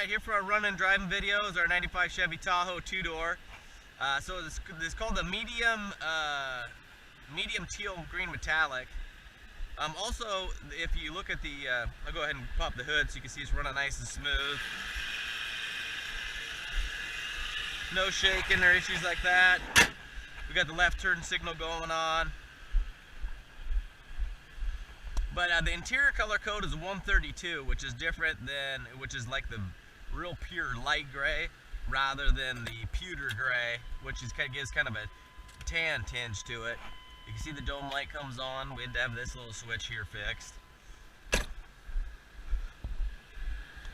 Alright, here for our run and driving videos, our 95 Chevy Tahoe 2-door. So this is called the medium teal green metallic. Also, if you look at the, I'll go ahead and pop the hood so you can see it's running nice and smooth. No shaking or issues like that. We got the left turn signal going on. But the interior color code is 132, which is different than, which is like the real pure light gray, rather than the pewter gray, which is gives kind of a tan tinge to it. You can see the dome light comes on. We had to have this little switch here fixed.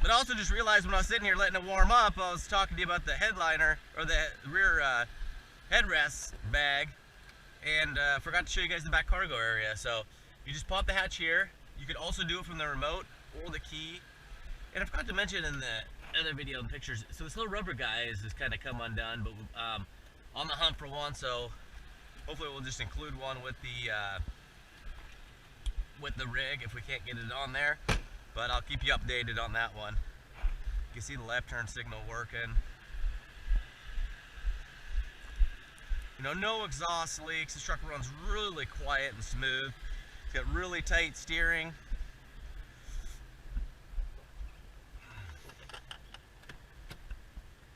But I also just realized when I was sitting here letting it warm up, I was talking to you about the headliner, or the rear headrest bag, and forgot to show you guys the back cargo area. So you just pop the hatch here. You could also do it from the remote or the key. And I forgot to mention in the other video and pictures, so this little rubber guy is just kind of come undone, but on the hunt for one, so hopefully we'll just include one with the rig if we can't get it on there. But I'll keep you updated on that one. You can see the left turn signal working. You know, no exhaust leaks. This truck runs really quiet and smooth. It's got really tight steering.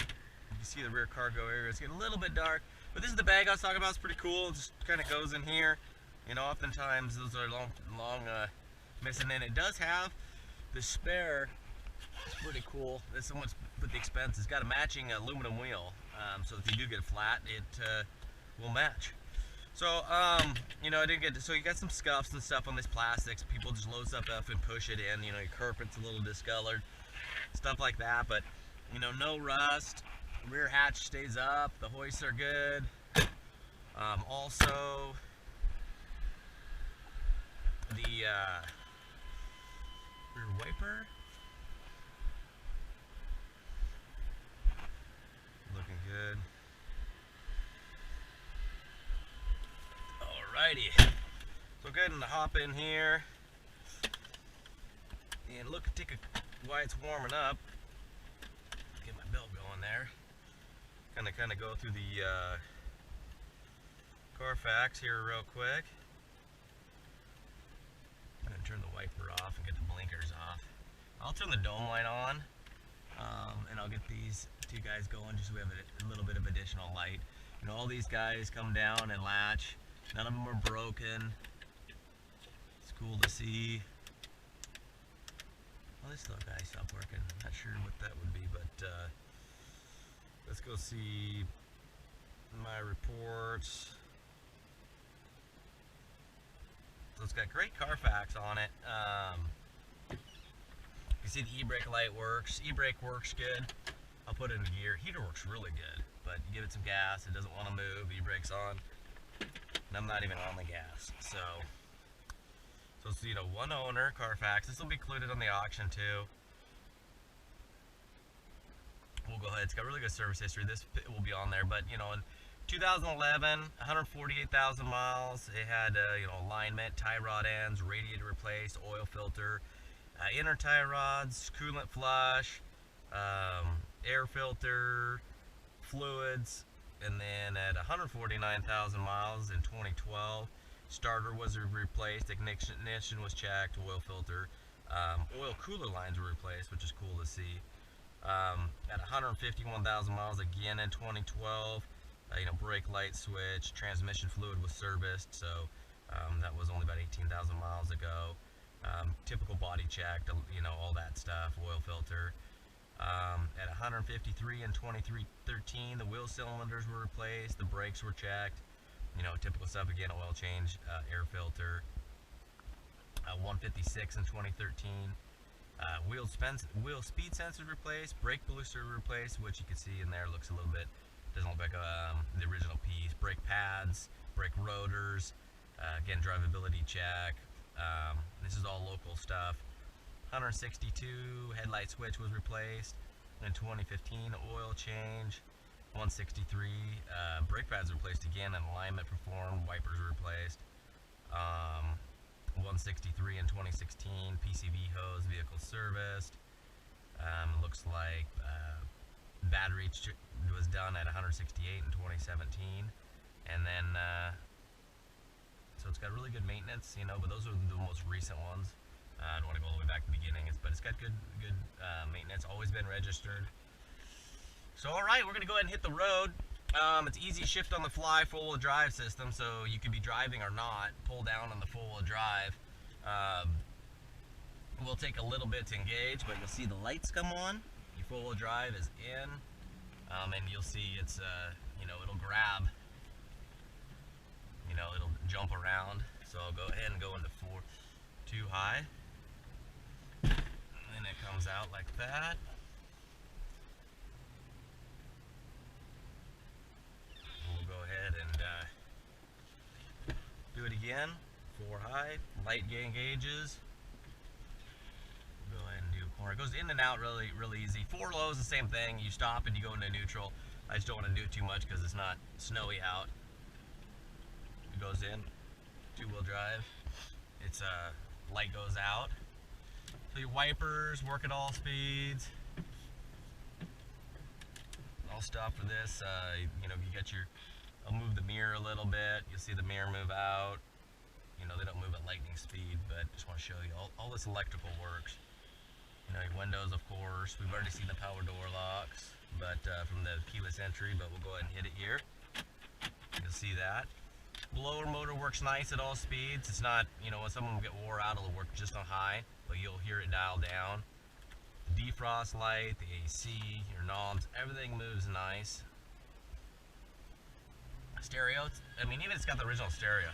You can see the rear cargo area. It's getting a little bit dark, but this is the bag I was talking about. It's pretty cool. It just kind of goes in here. You know, oftentimes those are long missing in. It does have the spare. It's pretty cool. This one's put the expense. It's got a matching aluminum wheel, so if you do get it flat, it will match. So, you know, I didn't get to, so you got some scuffs and stuff on this plastics. People just load stuff up and push it in. You know, your carpet's a little discolored, stuff like that. But you know, no rust. Rear hatch stays up. The hoists are good. Also, the rear wiper looking good. Alrighty, so go ahead and hop in here and look, while it's warming up. Get my belt going there. Kind of go through the Carfax here real quick. I'm gonna turn the wiper off and get the blinkers off. I'll turn the dome light on, and I'll get these two guys going just so we have a little bit of additional light. You know, all these guys come down and latch. None of them are broken. It's cool to see. Well, this little guy stopped working. Not sure what that would be, but let's go see my reports. So it's got great Carfax on it. You see the e-brake light works. E-brake works good. I'll put it in gear. Heater works really good, but you give it some gas, it doesn't want to move. E-brake's on. And I'm not even on the gas. So it's, you know, one owner, Carfax. This will be included on the auction too. We'll go ahead. It's got really good service history. This will be on there, but you know, in 2011, 148,000 miles. It had you know, alignment, tie rod ends, radiator replaced, oil filter, inner tie rods, coolant flush, air filter, fluids. And then at 149,000 miles in 2012, starter was replaced, ignition was checked, oil filter, oil cooler lines were replaced, which is cool to see. At 151,000 miles again in 2012, you know, brake light switch, transmission fluid was serviced, so that was only about 18,000 miles ago. Typical body check, you know, all that stuff, oil filter. At 153 in 2013, the wheel cylinders were replaced, the brakes were checked, you know, typical stuff again, oil change, air filter. 156 in 2013, wheel speed sensor replaced, brake booster replaced, which you can see in there looks a little bit, doesn't look like the original piece. Brake pads, brake rotors, again, drivability check. This is all local stuff. 162 headlight switch was replaced. In 2015, oil change. 163 brake pads replaced again, and alignment performed. Wipers replaced. 163 in 2016, PCV hose, vehicle serviced. Look looks like battery was done at 168 in 2017, and then so it's got really good maintenance, you know. But those are the most recent ones. I don't want to go all the way back to the beginning, but it's got good maintenance. Always been registered. So all right, we're gonna go ahead and hit the road. It's easy shift on the fly, four-wheel drive system, so you could be driving or not. Pull down on the four-wheel drive. Will take a little bit to engage, but you'll see the lights come on. Your four-wheel drive is in, and you'll see it's you know, it'll grab. You know, it'll jump around. So I'll go ahead and go into 4 too high, and then it comes out like that. We'll go ahead and do it again. 4 high, light gain gauges. Go ahead and do a corner. It goes in and out really easy. 4 low is the same thing. You stop and you go into neutral. I just don't want to do it too much because it's not snowy out. It goes in, 2-wheel drive. It's light goes out. So your wipers work at all speeds. I'll stop for this. You know, you got your. I'll move the mirror a little bit. You'll see the mirror move out. You know, they don't move at lightning speed, but just want to show you all this electrical works. You know, your windows, of course. We've already seen the power door locks, but from the keyless entry. But we'll go ahead and hit it here. You'll see that. Blower motor works nice at all speeds. It's not, you know, when someone will get wore out, it'll work just on high, but you'll hear it dial down. The defrost light, the AC, your knobs, everything moves nice. Stereo, I mean, even it's got the original stereo.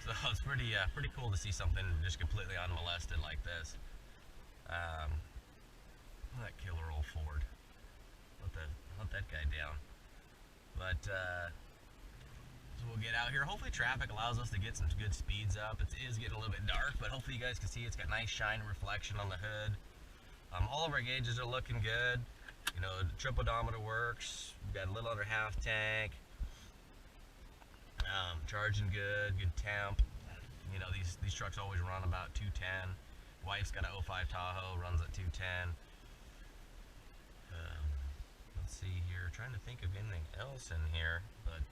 So it's pretty cool to see something just completely unmolested like this. That killer old Ford. Let that guy down. But so we'll get out here. Hopefully traffic allows us to get some good speeds up. It is getting a little bit dark, but hopefully you guys can see it's got nice shine and reflection on the hood. All of our gauges are looking good. You know, the trip odometer works. We've got a little under half tank. Charging good temp. You know, these trucks always run about 210. Wife's got an 05 Tahoe, runs at 210. Let's see here, trying to think of anything else in here, but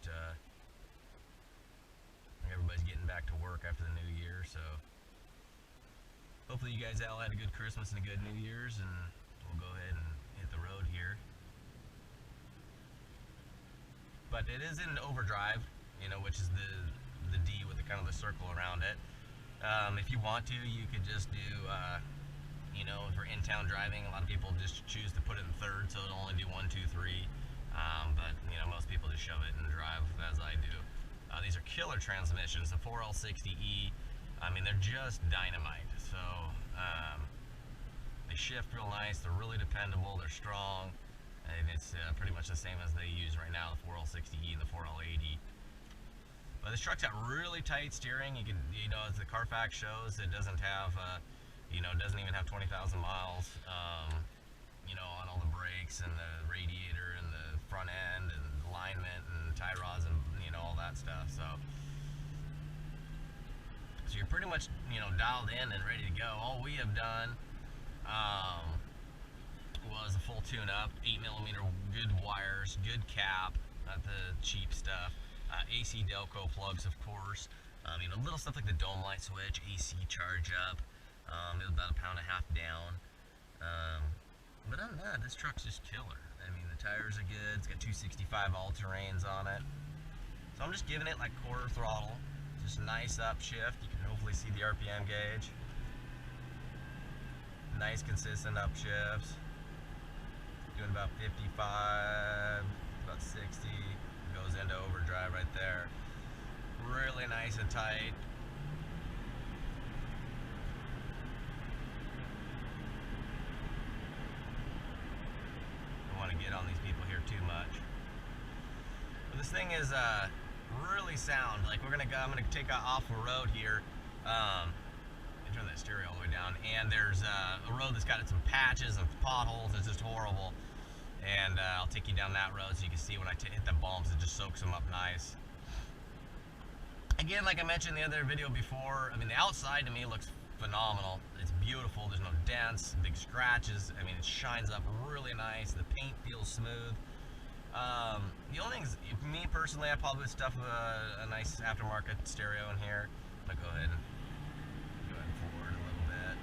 everybody's getting back to work after the new year, so hopefully you guys all had a good Christmas and a good New Year's, and we'll go ahead and hit the road here. But it is in overdrive, you know, which is the D with the kind of the circle around it. If you want to, you could just do you know, if we're in town driving, a lot of people just choose to put it in third, so it'll only do 1, 2, 3. But you know, most people just shove it and drive as I do. These are killer transmissions. The 4L60E. I mean, they're just dynamite. So they shift real nice. They're really dependable. They're strong, and it's pretty much the same as they use right now, the 4L60E and the 4L80. But this truck's got really tight steering. You know, as the Carfax shows, it doesn't have. You know, it doesn't even have 20,000 miles, you know, on all the brakes and the radiator and the front end and alignment and tie rods and, you know, all that stuff. So you're pretty much, you know, dialed in and ready to go. All we have done was a full tune-up, 8mm good wires, good cap, not the cheap stuff. AC Delco plugs, of course. You know, little stuff like the dome light switch, AC charge up. It was about a pound and a half down. But other than that, this truck's just killer. I mean, the tires are good. It's got 265 all-terrains on it. So I'm just giving it like quarter throttle. Just a nice upshift. You can hopefully see the RPM gauge. Nice consistent upshifts. Doing about 55, about 60. Goes into overdrive right there. Really nice and tight. Get on these people here too much. But this thing is really sound. Like I'm gonna take off the road here. Turn that stereo all the way down, and there's a road that's got some patches and potholes. It's just horrible. And I'll take you down that road so you can see when I hit the bumps, it just soaks them up nice. Again, like I mentioned in the other video before, I mean, the outside to me looks phenomenal. It's beautiful. There's no dents, big scratches. I mean, it shines up really nice. The paint feels smooth. The only thing is, me personally, I probably would stuff a nice aftermarket stereo in here. I'm gonna go ahead and forward a little bit.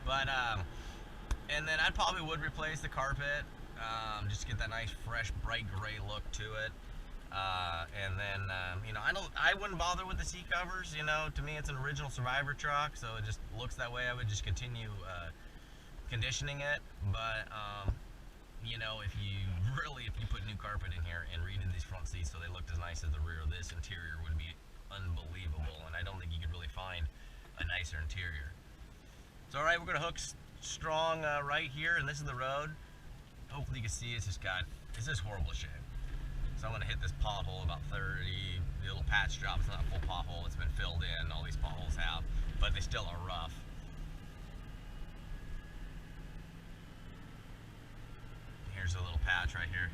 But and then I probably would replace the carpet, just to get that nice, fresh, bright gray look to it. And then, you know, I wouldn't bother with the seat covers. You know, to me, it's an original Survivor truck, so it just looks that way. I would just continue conditioning it. But you know, if you put new carpet in here and redid these front seats so they looked as nice as the rear, this interior would be unbelievable. And I don't think you could really find a nicer interior. So, all right, we're gonna hook strong right here, and this is the road. Hopefully you can see it's just horrible shape. So I'm gonna hit this pothole about 30, the little patch job. It's not a full pothole, it's been filled in, all these potholes have, but they still are rough. Here's a little patch right here.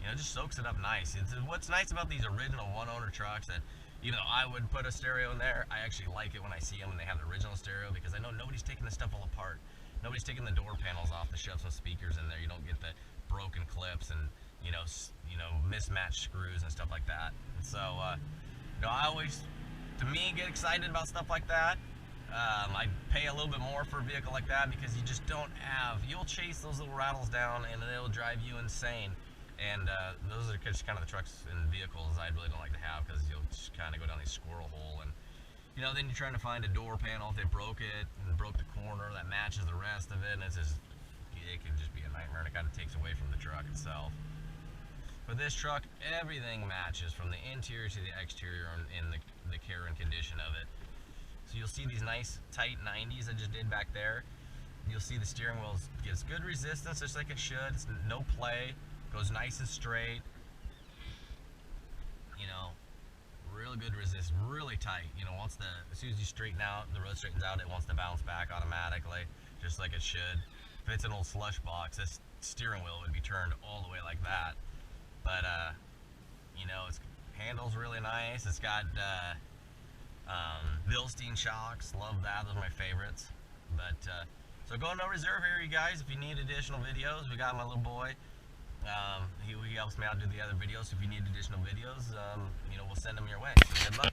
You know, it just soaks it up nice. What's nice about these original one-owner trucks, that even though I would put a stereo in there, I actually like it when I see them and they have the original stereo, because I know nobody's taking this stuff all apart. Nobody's taking the door panels off to shove some speakers in there. You don't get the broken clips and you know mismatched screws and stuff like that. And so you know, I always, to me, get excited about stuff like that. I pay a little bit more for a vehicle like that because you just don't have, you'll chase those little rattles down and it'll drive you insane. And those are just kind of the trucks and vehicles I really don't like to have, because you'll just kind of go down these squirrel hole, and you know, then you're trying to find a door panel if they broke it and broke the corner that matches the rest of it, and it's just, it can just be a nightmare, and it kind of takes away from the truck itself. But this truck, everything matches from the interior to the exterior in the care and condition of it. So you'll see these nice tight 90s I just did back there. You'll see the steering wheel gets good resistance, just like it should. It's no play, goes nice and straight. You know, really good resist, really tight. You know, as soon as you straighten out, the road straightens out, it wants to bounce back automatically, just like it should. If it's an old slush box, this steering wheel would be turned all the way like that. But you know, it handles really nice. It's got Bilstein shocks, love that. Those are my favorites. But so go no reserve here, you guys. If you need additional videos, we got my little boy. He helps me out do the other videos. So if you need additional videos, you know, we'll send them your way. So good luck.